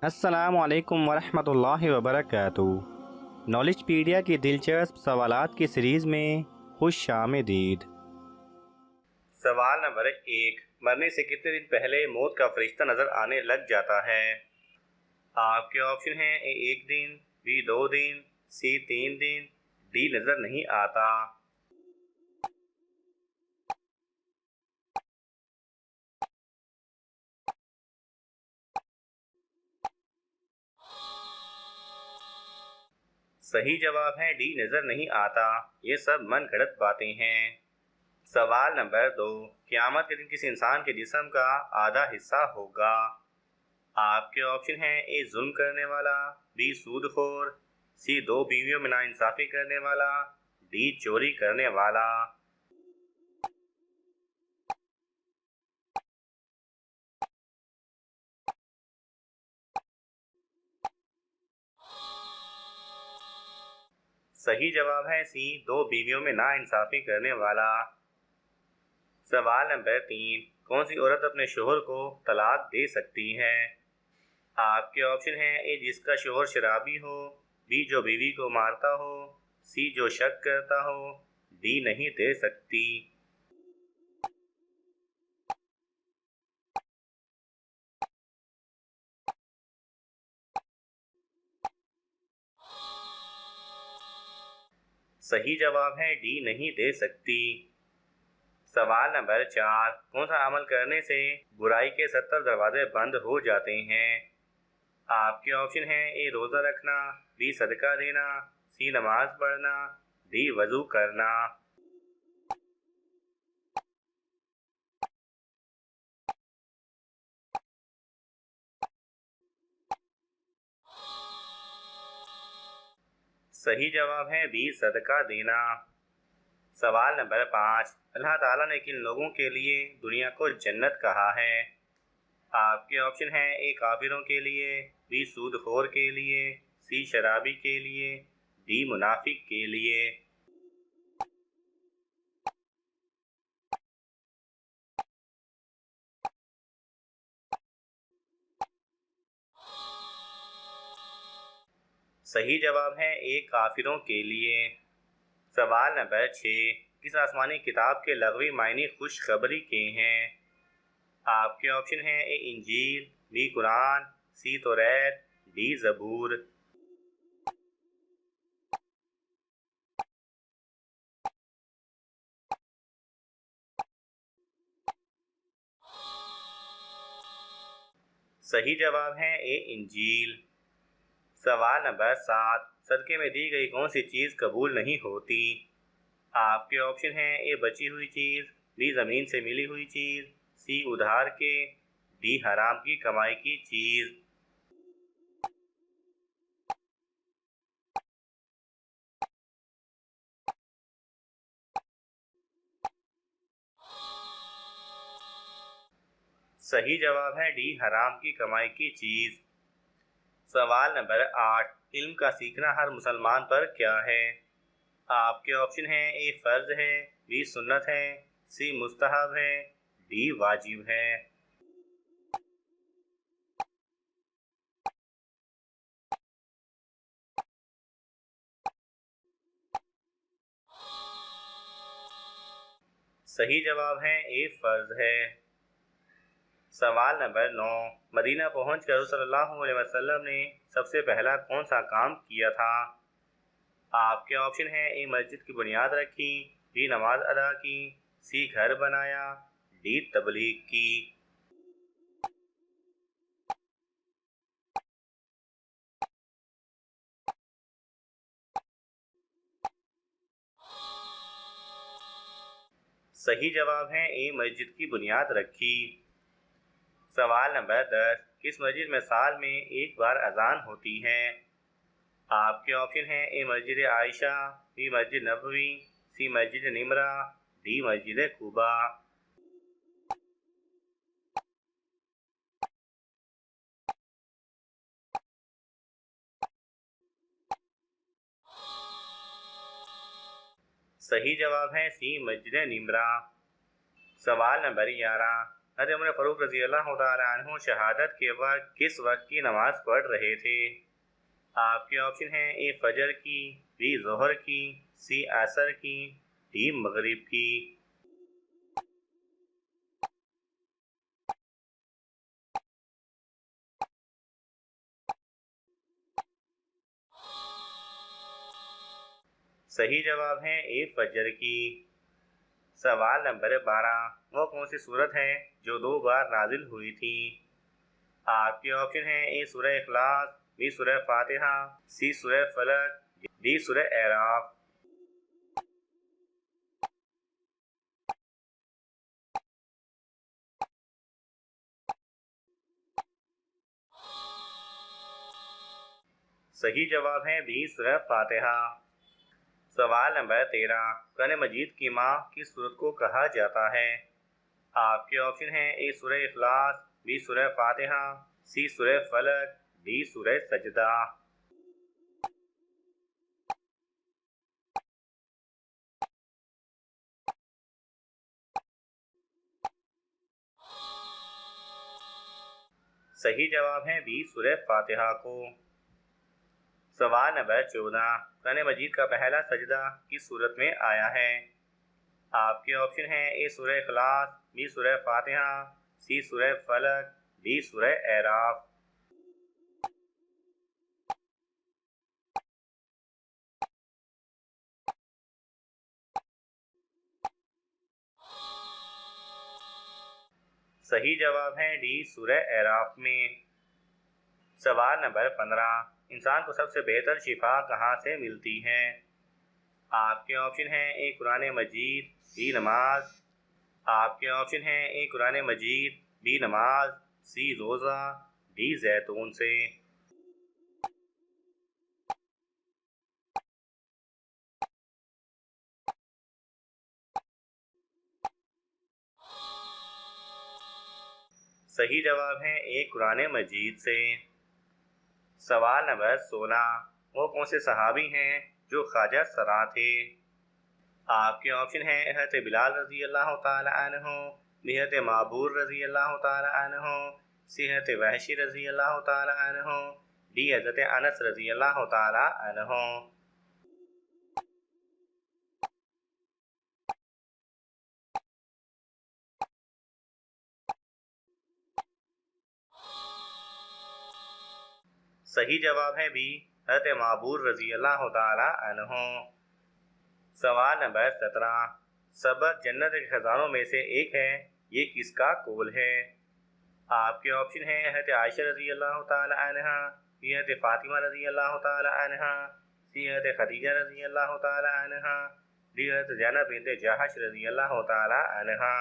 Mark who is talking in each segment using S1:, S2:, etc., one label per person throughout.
S1: अस्सलामुअलैकुम वरहमतुल्लाहि वबरकातुहू। नॉलेजपीडिया की दिलचस्प सवालात की सीरीज़ में खुश आमदीद। सवाल नंबर 1, मरने से कितने दिन पहले मौत का फरिश्ता नज़र आने लग जाता है? आपके ऑप्शन हैं ए 1 दिन, बी 2 दिन, सी 3 दिन, डी नज़र नहीं आता। सही जवाब है डी, नज़र नहीं आता। ये सब मन गढ़ंत बातें हैं। सवाल नंबर 2, क़यामत के दिन किसी इंसान के जिस्म का आधा हिस्सा होगा? आपके ऑप्शन हैं ए जुल्म करने वाला, बी सूदखोर, सी 2 बीवियों में नाइंसाफ़ी करने वाला, डी चोरी करने वाला। सही जवाब है सी, 2 बीवियों में नाइंसाफ़ी करने वाला। सवाल नंबर 3, कौन सी औरत अपने शोहर को तलाक दे सकती है? आपके ऑप्शन हैं ए जिसका शोहर शराबी हो, बी जो बीवी को मारता हो, सी जो शक करता हो, डी नहीं दे सकती। सही जवाब है डी, नहीं दे सकती। सवाल नंबर 4, कौन सा अमल करने से बुराई के 70 दरवाजे बंद हो जाते हैं? आपके ऑप्शन हैं ए रोज़ा रखना, बी सदका देना, सी नमाज पढ़ना, डी वज़ू करना। सही जवाब है बी सदका देना। सवाल नंबर 5, अल्लाह ताला ने किन लोगों के लिए दुनिया को जन्नत कहा है? आपके ऑप्शन हैं ए काफिरों के लिए, बी सूदखोर के लिए, सी शराबी के लिए, डी मुनाफिक के लिए। सही जवाब है ए काफिरों के लिए। सवाल नंबर 6, किस आसमानी किताब के लग़वी मायने खुशखबरी के हैं? आपके ऑप्शन हैं ए इंजील, बी कुरान, सी तौरात, डी ज़बूर। सही जवाब है ए इंजील। सवाल नंबर 7, सदक़े में दी गई कौन सी चीज़ कबूल नहीं होती? आपके ऑप्शन हैं ए बची हुई चीज़, बी ज़मीन से मिली हुई चीज़, सी उधार के, डी हराम की कमाई की चीज़। सही जवाब है डी, हराम की कमाई की चीज़। सवाल नंबर 8, इल्म का सीखना हर मुसलमान पर क्या है? आपके ऑप्शन हैं ए फ़र्ज है, बी सुन्नत है, सी मुस्तहब है, डी वाजिब है। सही जवाब है ए फ़र्ज है। सवाल नंबर 9, मदीना पहुंचकर रसूल सल्लल्लाहु अलैहि वसल्लम ने सबसे पहला कौन सा काम किया था? आपके ऑप्शन हैं ए मस्जिद की बुनियाद रखी, बी नमाज अदा की, सी घर बनाया, डी तबलीग की। सही जवाब है ए मस्जिद की बुनियाद रखी। सवाल नंबर 10, किस मस्जिद में साल में एक बार अजान होती है? आपके ऑप्शन हैं ए मस्जिद आयशा, बी मस्जिद नबवी, सी मस्जिद निमरा, डी मस्जिद कुबा। सही जवाब है सी मस्जिद निमरा। सवाल नंबर 11, हज़रत उमर फ़ारूक रज़ी अल्लाह तआला अन्हु शहादत के वक्त किस वक्त की नमाज पढ़ रहे थे? आपके ऑप्शन हैं ए फजर की, बी ज़ोहर की, सी असर की, डी मगरिब की। सही जवाब है ए फजर की। सवाल नंबर 12, वो कौन सी सूरत है जो 2 बार नाजिल हुई थी? आपके ऑप्शन हैं ए सूरह इखलास, बी सूरह फातिहा, सी सूरह फलक, डी सूरह एराफ। सही जवाब है बी सूरह फातिहा। सवाल नंबर 13, कुरान मजीद की माँ किस सूरत को कहा जाता है? आपके ऑप्शन हैं ए सूरह इखलास, बी सूरह फातिहा, सी सूरह फलक, डी सूरह सजदा। सही जवाब है बी सूरह फातिहा को। सवाल नंबर 14, कुरान मजीद का पहला सजदा किस सूरत में आया है? आपके ऑप्शन हैं ए सूरह इखलास, बी सूरह फातिहा, सी सूरह फलक, डी सूरह एराफ। सही जवाब है डी सूरह एराफ में। सवाल नंबर 15, इंसान को सबसे बेहतर शिफा कहाँ से मिलती है? आपके ऑप्शन हैं ए कुरान मजीद, बी नमाज। आपके ऑप्शन हैं ए कुरान मजीद, बी नमाज, सी रोज़ा, डी जैतून से। सही जवाब है ए कुरान मजीद से। सवाल नंबर 16, वो कौन से सहाबी हैं जो ख्वाजा सरा थे? आपके ऑप्शन हैं हज़रत बिलाल रज़ी अल्लाह तआला अन्हु, हज़रत माबूर रज़ी अल्लाह तआला अन्हु, सी हज़रत वहशी रज़ी अल्लाह तआला अन्हु, डी हज़रत अनस रज़ी अल्लाह तआला अन्हु। सही जवाब है बी हज़रत माबूर रज़ी अल्लाह तआला अन्हु। सवाल नंबर 17, सबक जन्नत के खजानों में से एक है, ये किसका कौल है? आपके ऑप्शन हैं हज़रत आयशा रज़ी अल्लाह तआला अन्हा, बी हज़रत फातिमा रज़ी अल्लाह तआला अन्हा, सी हज़रत खदीजा रज़ी अल्लाह तआला अन्हा, डी हज़रत ज़ैनब बिन्त जहश रज़ी अल्लाह तआला अन्हा।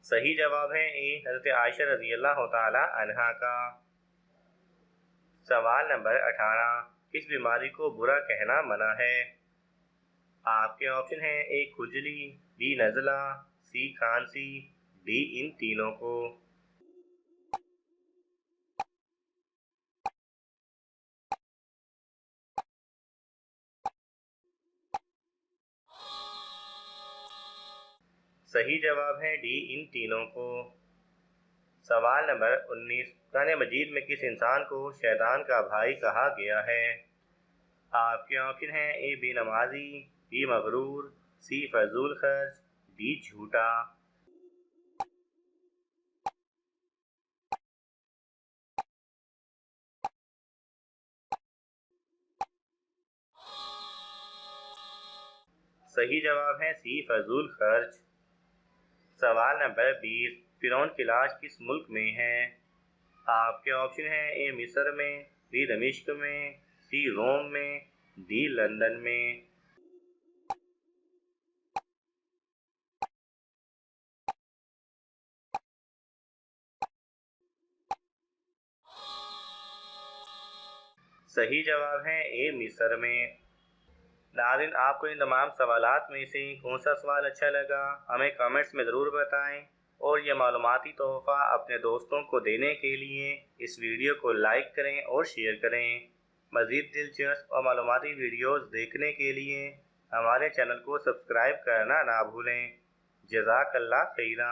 S1: सही जवाब है ए हज़रत आयशा रज़ी अल्लाह तआला अन्हा का। सवाल नंबर 18, किस बीमारी को बुरा कहना मना है? आपके ऑप्शन हैं ए खुजली, बी नज़ला, सी खांसी, डी इन तीनों को। सही जवाब है डी इन तीनों को। सवाल नंबर 19, कुरान मजीद में किस इंसान को शैतान का भाई कहा गया है? आपके ऑप्शन हैं ए बेनमाजी, बी मगरूर, सी फजूल खर्च, डी झूठा। सही जवाब है सी फजूल खर्च। सवाल नंबर 20, फिरौन की लाश किस मुल्क में है? आपके ऑप्शन हैं ए मिस्र में, बी दमिश्क में, सी रोम में, डी लंदन में। सही जवाब है ए मिस्र में। नाज़रीन, आपको इन तमाम सवालात में से कौन सा सवाल अच्छा लगा हमें कमेंट्स में ज़रूर बताएं। और यह मालूमाती तोहफ़ा अपने दोस्तों को देने के लिए इस वीडियो को लाइक करें और शेयर करें। मज़ीद दिलचस्प और मालूमाती वीडियोज़ देखने के लिए हमारे चैनल को सब्सक्राइब करना ना भूलें। जज़ाकल्लाह खैरा।